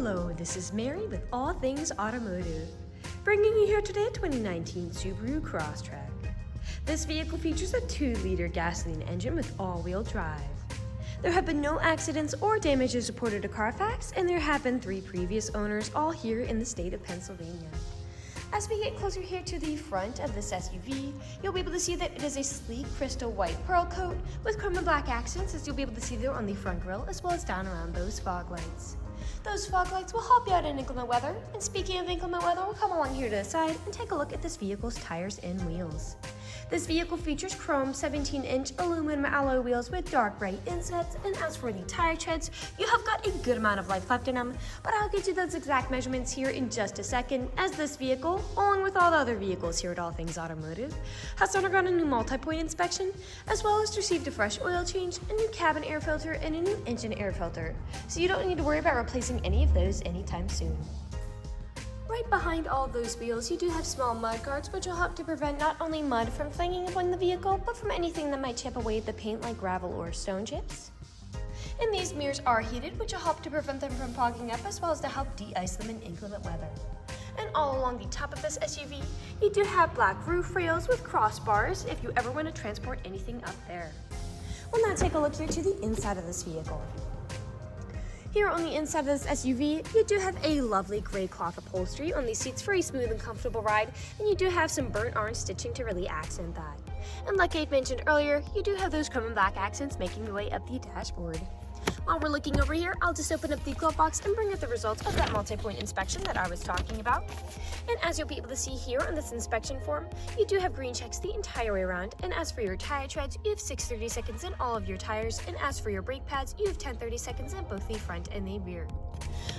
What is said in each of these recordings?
Hello, this is Mary with All Things Automotive, bringing you here today a 2019 Subaru Crosstrek. This vehicle features a 2-liter gasoline engine with all-wheel drive. There have been no accidents or damages reported to CARFAX, and there have been 3 previous owners, all here in the state of Pennsylvania. As we get closer here to the front of this SUV, you'll be able to see that it is a sleek crystal white pearl coat with chrome and black accents, as you'll be able to see there on the front grille as well as down around those fog lights. Those fog lights will help you out in inclement weather, and speaking of inclement weather, we'll come along here to the side and take a look at this vehicle's tires and wheels. This vehicle features chrome 17-inch aluminum alloy wheels with dark bright insets, and as for the tire treads, you have got a good amount of life left in them, but I'll get you those exact measurements here in just a second, as this vehicle, along with all the other vehicles here at All Things Automotive, has undergone a new multi-point inspection, as well as received a fresh oil change, a new cabin air filter, and a new engine air filter, so you don't need to worry about replacing any of those anytime soon. Right behind all those wheels, you do have small mud guards, which will help to prevent not only mud from flinging upon the vehicle, but from anything that might chip away at the paint like gravel or stone chips. And these mirrors are heated, which will help to prevent them from fogging up, as well as to help de-ice them in inclement weather. And all along the top of this SUV, you do have black roof rails with crossbars if you ever want to transport anything up there. We'll now take a look here to the inside of this vehicle. Here on the inside of this SUV, you do have a lovely gray cloth upholstery on these seats for a smooth and comfortable ride, and you do have some burnt orange stitching to really accent that. And like I mentioned earlier, you do have those chrome and black accents making their way up the dashboard. While we're looking over here, I'll just open up the glove box and bring up the results of that multi-point inspection that I was talking about. And as you'll be able to see here on this inspection form, you do have green checks the entire way around, and as for your tire treads, you have 6 30-seconds in all of your tires, and as for your brake pads, you have 10 30-seconds in both the front and the rear.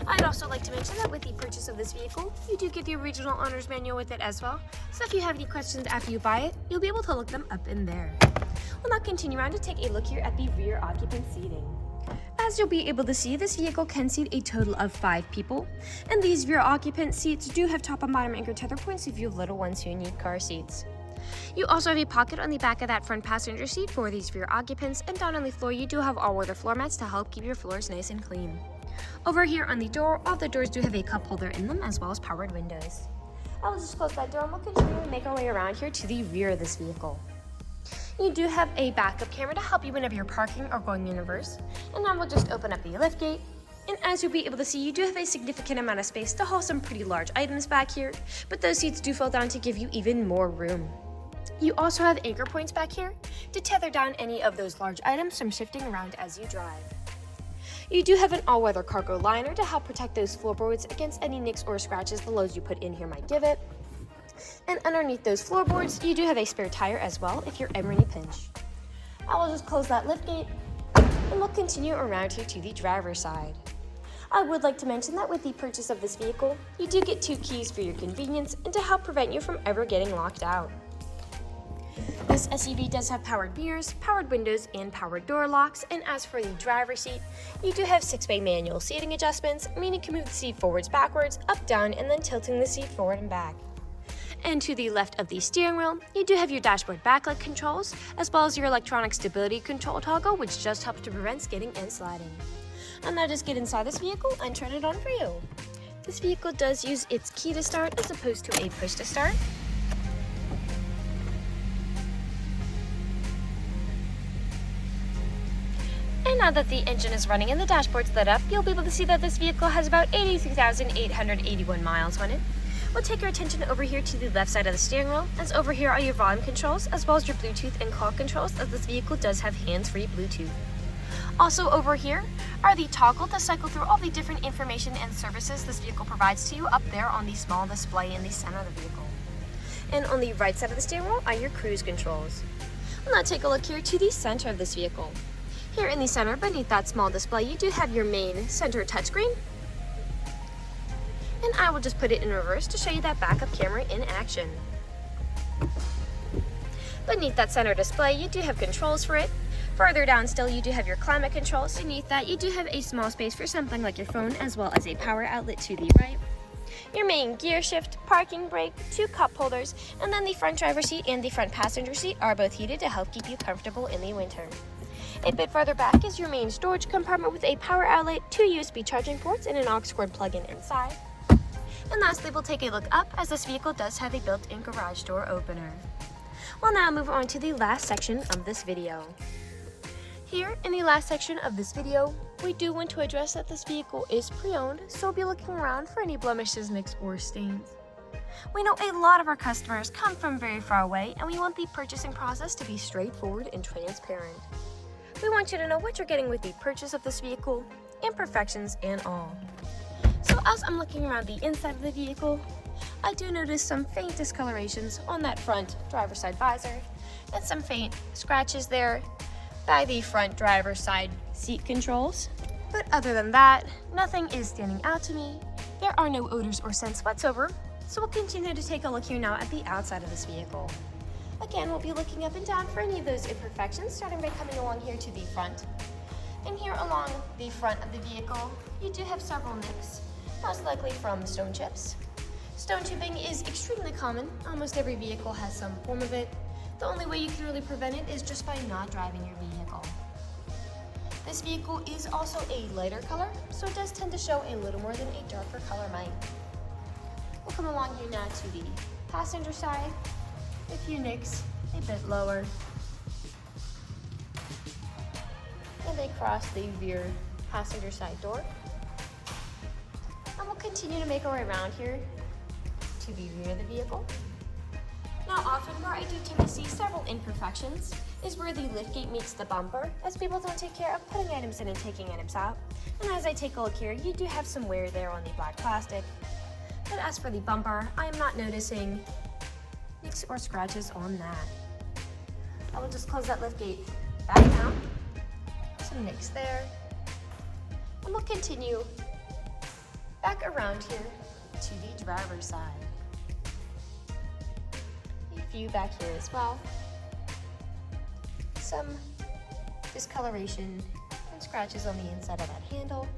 I'd also like to mention that with the purchase of this vehicle, you do get the original owner's manual with it as well, so if you have any questions after you buy it, you'll be able to look them up in there. We'll now continue on to take a look here at the rear occupant seating. As you'll be able to see, this vehicle can seat a total of 5 people, and these rear occupant seats do have top and bottom anchor tether points if you have little ones who need car seats. You also have a pocket on the back of that front passenger seat for these rear occupants, and down on the floor you do have all-weather floor mats to help keep your floors nice and clean. Over here on the door, all the doors do have a cup holder in them as well as powered windows. I will just close that door and we'll continue to make our way around here to the rear of this vehicle. You do have a backup camera to help you whenever you're parking or going in reverse. And now we'll just open up the liftgate. And as you'll be able to see, you do have a significant amount of space to haul some pretty large items back here, but those seats do fold down to give you even more room. You also have anchor points back here to tether down any of those large items from shifting around as you drive. You do have an all-weather cargo liner to help protect those floorboards against any nicks or scratches the loads you put in here might give it. And underneath those floorboards, you do have a spare tire as well if you're ever in a pinch. I will just close that liftgate, and we'll continue around here to the driver's side. I would like to mention that with the purchase of this vehicle, you do get 2 keys for your convenience and to help prevent you from ever getting locked out. This SUV does have powered mirrors, powered windows, and powered door locks, and as for the driver's seat, you do have 6-way manual seating adjustments, meaning you can move the seat forwards, backwards, up, down, and then tilting the seat forward and back. And to the left of the steering wheel, you do have your dashboard backlight controls, as well as your electronic stability control toggle, which just helps to prevent skidding and sliding. And now just get inside this vehicle and turn it on for you. This vehicle does use its key to start as opposed to a push to start. And now that the engine is running and the dashboard's lit up, you'll be able to see that this vehicle has about 83,881 miles on it. We'll take our attention over here to the left side of the steering wheel, as over here are your volume controls, as well as your Bluetooth and call controls, as this vehicle does have hands-free Bluetooth. Also over here are the toggle to cycle through all the different information and services this vehicle provides to you up there on the small display in the center of the vehicle. And on the right side of the steering wheel are your cruise controls. We'll now take a look here to the center of this vehicle. Here in the center, beneath that small display, you do have your main center touchscreen. And I will just put it in reverse to show you that backup camera in action. Beneath that center display, you do have controls for it. Further down still, you do have your climate controls. Beneath that, you do have a small space for something like your phone, as well as a power outlet to the right. Your main gear shift, parking brake, 2 cup holders, and then the front driver's seat and the front passenger seat are both heated to help keep you comfortable in the winter. A bit farther back is your main storage compartment with a power outlet, 2 USB charging ports, and an aux cord plug-in inside. And lastly, we'll take a look up as this vehicle does have a built-in garage door opener. We'll now move on to the last section of this video. Here in the last section of this video, we do want to address that this vehicle is pre-owned, so we'll be looking around for any blemishes, nicks, or stains. We know a lot of our customers come from very far away, and we want the purchasing process to be straightforward and transparent. We want you to know what you're getting with the purchase of this vehicle, imperfections and all. So as I'm looking around the inside of the vehicle, I do notice some faint discolorations on that front driver's side visor and some faint scratches there by the front driver's side seat controls. But other than that, nothing is standing out to me. There are no odors or scents whatsoever, so we'll continue to take a look here now at the outside of this vehicle. Again, we'll be looking up and down for any of those imperfections, starting by coming along here to the front. And here along the front of the vehicle, you do have several nicks, most likely from stone chips. Stone chipping is extremely common. Almost every vehicle has some form of it. The only way you can really prevent it is just by not driving your vehicle. This vehicle is also a lighter color, so it does tend to show a little more than a darker color might. We'll come along here now to the passenger side. A few nicks, a bit lower. And they cross the rear passenger side door. And we'll continue to make our way around here to the rear of the vehicle. Now often where I do tend to see several imperfections is where the liftgate meets the bumper, as people don't take care of putting items in and taking items out. And as I take a look here, you do have some wear there on the black plastic. But as for the bumper, I am not noticing nicks or scratches on that. I will just close that liftgate back down. Some nicks there. And we'll continue back around here to the driver's side. A few back here as well. Some discoloration and scratches on the inside of that handle.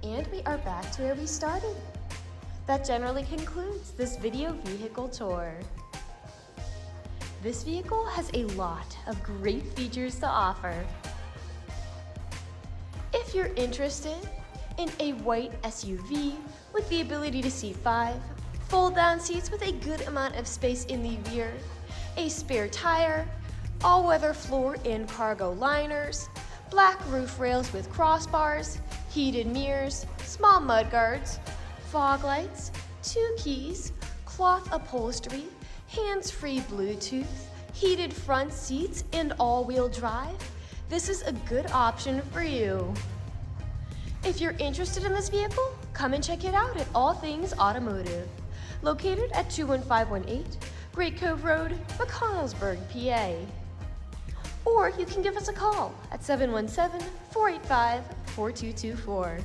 And we are back to where we started. That generally concludes this video vehicle tour. This vehicle has a lot of great features to offer. If you're interested in a white SUV with the ability to seat 5, fold-down seats with a good amount of space in the rear, a spare tire, all-weather floor and cargo liners, black roof rails with crossbars, heated mirrors, small mudguards, fog lights, 2 keys, cloth upholstery, hands-free Bluetooth, heated front seats, and all-wheel drive, this is a good option for you. If you're interested in this vehicle, come and check it out at All Things Automotive, located at 21518 Great Cove Road, McConnellsburg, PA. Or you can give us a call at 717-485-4224.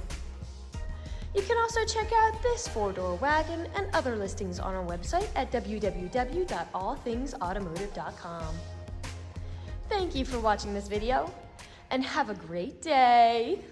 You can also check out this 4-door wagon and other listings on our website at www.allthingsautomotive.com. Thank you for watching this video, and have a great day!